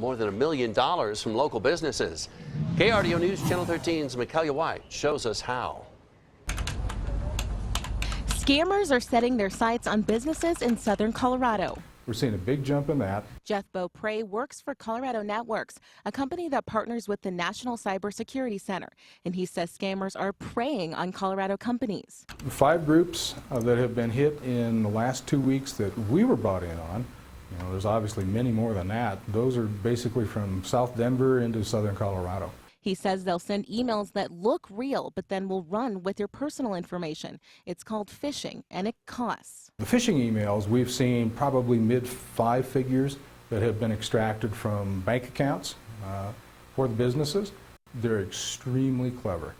more than $1 million from local businesses. KRDO News Channel 13's Mekialaya shows us how. Scammers are setting their sights on businesses in southern Colorado. We're seeing a big jump in that. Jeff Beaupre works for Colorado Networks, a company that partners with the National Cybersecurity Center, and he says scammers are preying on Colorado companies. 5 groups that have been hit in the last 2 weeks that we were brought in on. You know, there's obviously many more than that. Those are basically from South Denver into southern Colorado. He says they'll send emails that look real, but then will run with your personal information. It's called phishing, and it costs. The phishing emails, we've seen probably mid-5 figures that have been extracted from bank accounts for the businesses. They're extremely clever.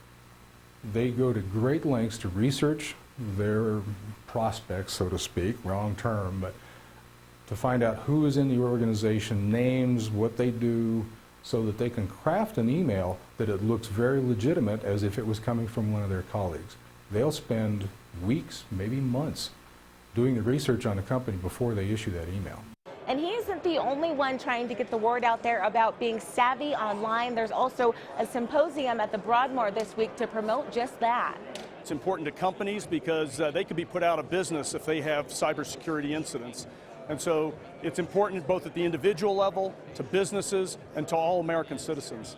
They go to great lengths to research their prospects, so to speak, wrong term, but to find out who is in the organization, names, what they do, so that they can craft an email that it looks very legitimate as if it was coming from one of their colleagues. They'll spend weeks, maybe months, doing the research on the company before they issue that email. And he isn't the only one trying to get the word out there about being savvy online. There's also a symposium at the Broadmoor this week to promote just that. It's important to companies because they could be put out of business if they have cybersecurity incidents. And so it's important both at the individual level, to businesses, and to all American citizens.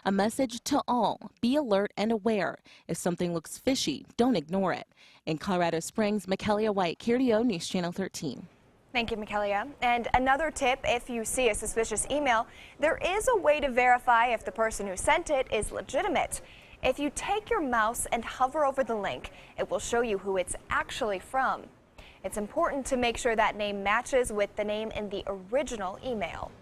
A message to all: be alert and aware. If something looks fishy, don't ignore it. In Colorado Springs, Mekialaya, KRDO News Channel 13. Thank you, Mekialaya. And another tip: if you see a suspicious email, there is a way to verify if the person who sent it is legitimate. If you take your mouse and hover over the link, it will show you who it's actually from. It's important to make sure that name matches with the name in the original email.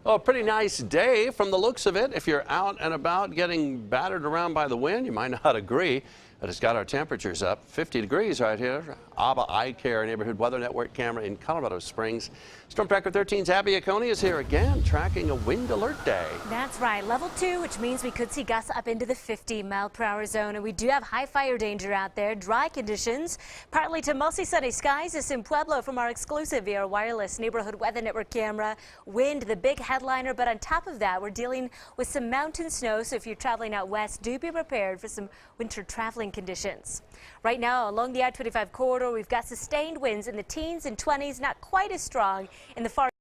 Oh, a pretty nice day from the looks of it. If you're out and about getting battered around by the wind, you might not agree. But it's got our temperatures up. 50 degrees right here. ABBA Eye Care Neighborhood Weather Network camera in Colorado Springs. Storm Tracker 13's Abby Aconi is here again, tracking a wind alert day. That's right, level 2, which means we could see gusts up into the 50-mile-per-hour zone, and we do have high fire danger out there. Dry conditions, partly to mostly sunny skies. This in Pueblo from our exclusive VR wireless neighborhood weather network camera. Wind, the big headliner, but on top of that, we're dealing with some mountain snow. So if you're traveling out west, do be prepared for some winter traveling conditions. Right now, along the I-25 corridor, we've got sustained winds in the teens and 20s, not quite as strong in the far